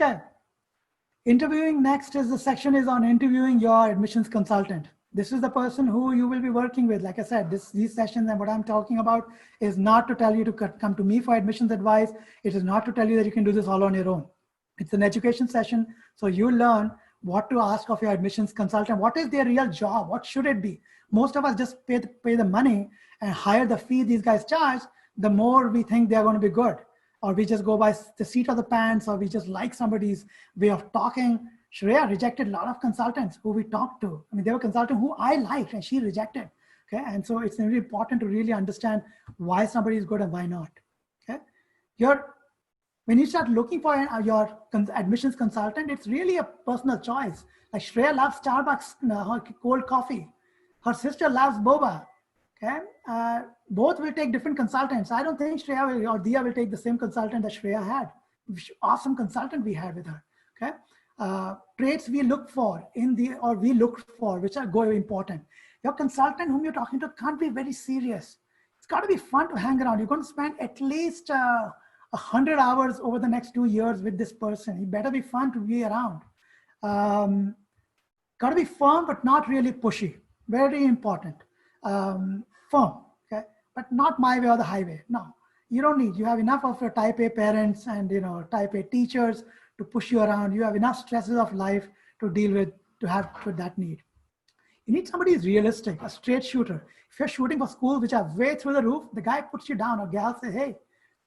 Okay. Interviewing next is the section is on interviewing your admissions consultant. This is the person who you will be working with. Like I said, these sessions and what I'm talking about is not to tell you to come to me for admissions advice. It is not to tell you that you can do this all on your own. It's an education session. So you learn what to ask of your admissions consultant. What is their real job? What should it be? Most of us just pay the money and hire the fee these guys charge. The more we think they're going to be good, or we just go by the seat of the pants, or we just like somebody's way of talking. Shreya rejected a lot of consultants who we talked to. I mean, there were consultants who I liked and she rejected. Okay, and so it's really important to really understand why somebody is good and why not. Okay, when you start looking for your admissions consultant, it's really a personal choice. Like Shreya loves Starbucks, cold coffee. Her sister loves boba. Okay, both will take different consultants. I don't think Shreya or Dia will take the same consultant that Shreya had. Awesome consultant we had with her. Okay, traits we look for we look for, which are very important. Your consultant whom you're talking to can't be very serious. It's got to be fun to hang around. You're going to spend at least 100 hours over the next 2 years with this person. It better be fun to be around. Got to be firm, but not really pushy. Very important. Firm, okay, but not my way or the highway. No, you don't need. You have enough of your type A parents and type A teachers to push you around. You have enough stresses of life to deal with for that need. You need somebody who's realistic, a straight shooter. If you're shooting for schools which are way through the roof, the guy puts you down, or gal says, "Hey,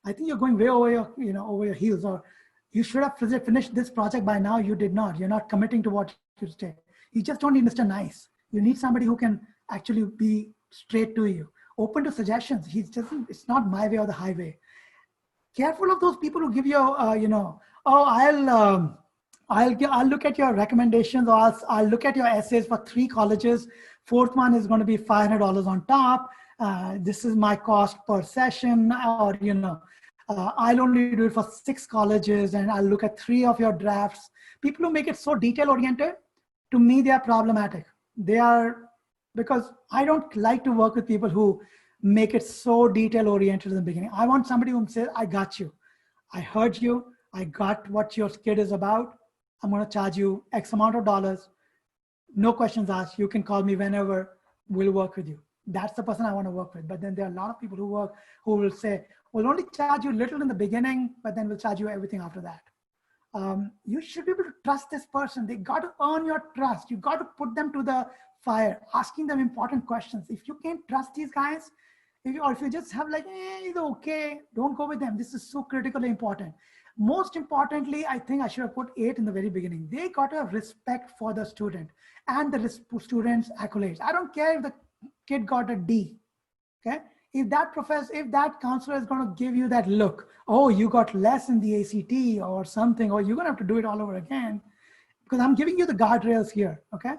I think you're going way over your heels, or you should have finished this project by now. You did not. You're not committing to what you say." You just don't need Mr. Nice. You need somebody who can actually be straight to you, open to suggestions. It's not my way or the highway. Careful of those people who give you, I'll look at your recommendations, or I'll look at your essays for 3 colleges. 4th one is going to be $500 on top. This is my cost per session, or I'll only do it for 6 colleges, and I'll look at 3 of your drafts. People who make it so detail oriented, to me, they are problematic. Because I don't like to work with people who make it so detail oriented in the beginning. I want somebody who says, "I got you. I heard you. I got what your kid is about. I'm going to charge you X amount of dollars. No questions asked. You can call me whenever. We'll work with you." That's the person I want to work with. But then there are a lot of people who will say, "We'll only charge you little in the beginning, but then we'll charge you everything after that." You should be able to trust this person. They got to earn your trust. You got to put them to the fire, asking them important questions. If you can't trust these guys, or if you just have like, it's okay, don't go with them. This is so critically important. Most importantly, I think I should have put 8 in the very beginning. They got a respect for the student and the student's accolades. I don't care if the kid got a D, okay? If that counselor is going to give you that look, "Oh, you got less in the ACT or something, or you're going to have to do it all over again," because I'm giving you the guardrails here, okay?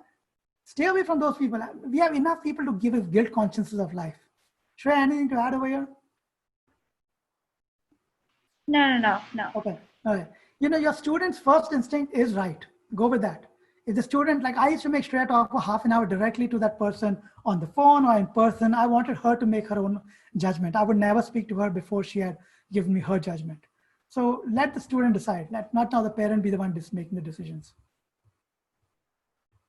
Stay away from those people. We have enough people to give us guilt consciences of life. Shreya, anything to add over here? No. Okay, all right. Your student's first instinct is right. Go with that. If the student, like I used to make Shreya talk for half an hour directly to that person on the phone or in person. I wanted her to make her own judgment. I would never speak to her before she had given me her judgment. So let the student decide. Let not now the parent be the one making the decisions.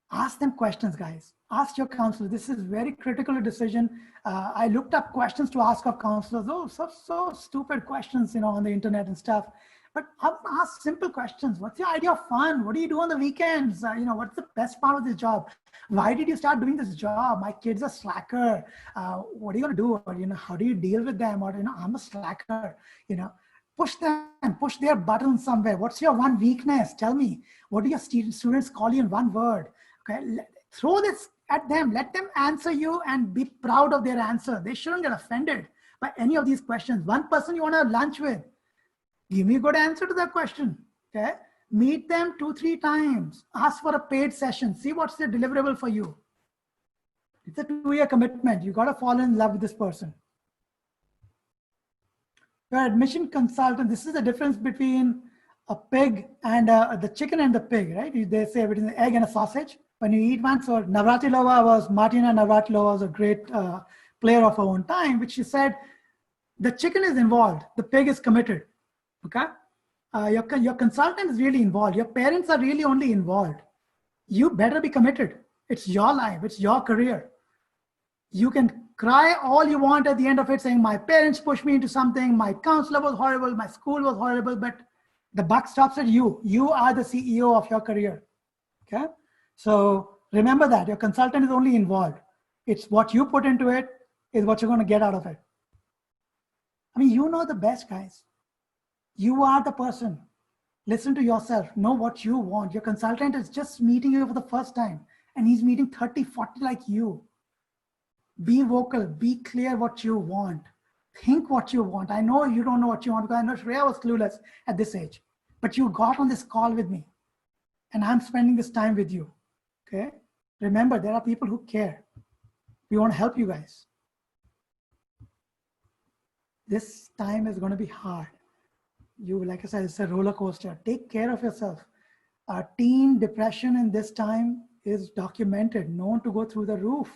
Ask them questions, guys. Ask your counselor. This is very critical decision. I looked up questions to ask of counselors. Oh, so stupid questions, on the internet and stuff. But ask simple questions. What's your idea of fun? What do you do on the weekends? What's the best part of this job? Why did you start doing this job? My kid's a slacker. What are you gonna do? Or, how do you deal with them? Or, I'm a slacker. Push them, push their buttons somewhere. What's your one weakness? Tell me. What do your students call you in one word? Okay, throw this at them. Let them answer you and be proud of their answer. They shouldn't get offended by any of these questions. One person you want to have lunch with, give me a good answer to that question. Okay, meet them 2-3 times. Ask for a paid session. See what's the deliverable for you. It's a 2-year commitment. You got to fall in love with this person. Your admission consultant. This is the difference between a pig and the chicken and the pig, right? They say between the egg and a sausage. When you eat one, so Martina Navratilova was a great player of her own time, which she said, the chicken is involved, the pig is committed, okay? Your consultant is really involved. Your parents are really only involved. You better be committed. It's your life. It's your career. You can cry all you want at the end of it saying, my parents pushed me into something, my counselor was horrible, my school was horrible, but the buck stops at you. You are the CEO of your career. Okay? So remember that your consultant is only involved. It's what you put into it is what you're going to get out of it. I mean, you know the best, guys. You are the person. Listen to yourself. Know what you want. Your consultant is just meeting you for the first time, and he's meeting 30, 40 like you. Be vocal. Be clear what you want. Think what you want. I know you don't know what you want, because I know Shreya was clueless at this age. But you got on this call with me, and I'm spending this time with you. Okay? Remember, there are people who care. We want to help you guys. This time is going to be hard. You, like I said, it's a roller coaster. Take care of yourself. Teen depression in this time is documented, known to go through the roof.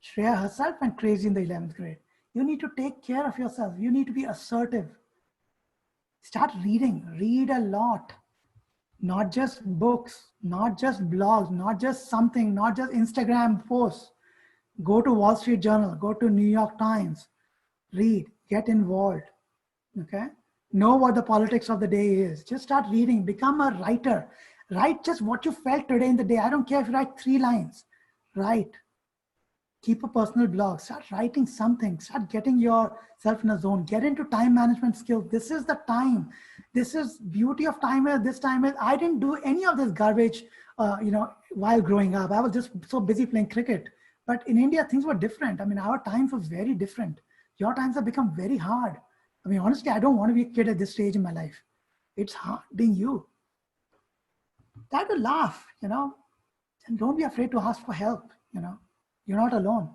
Shreya herself went crazy in the 11th grade. You need to take care of yourself. You need to be assertive. Start reading. Read a lot. Not just books, not just blogs, not just something, not just Instagram posts. Go to Wall Street Journal. Go to New York Times. Read. Get involved. Okay? Know what the politics of the day is. Just start reading. Become a writer. Write just what you felt today in the day. I don't care if you write 3 lines. Write. Keep a personal blog. Start writing something. Start getting yourself in a zone. Get into time management skills. This is the time. This is beauty of time. This time is, I didn't do any of this garbage, while growing up. I was just so busy playing cricket. But in India, things were different. I mean, our times were very different. Your times have become very hard. I mean, honestly, I don't want to be a kid at this stage in my life. It's hard being you. Try to laugh, and don't be afraid to ask for help, You're not alone.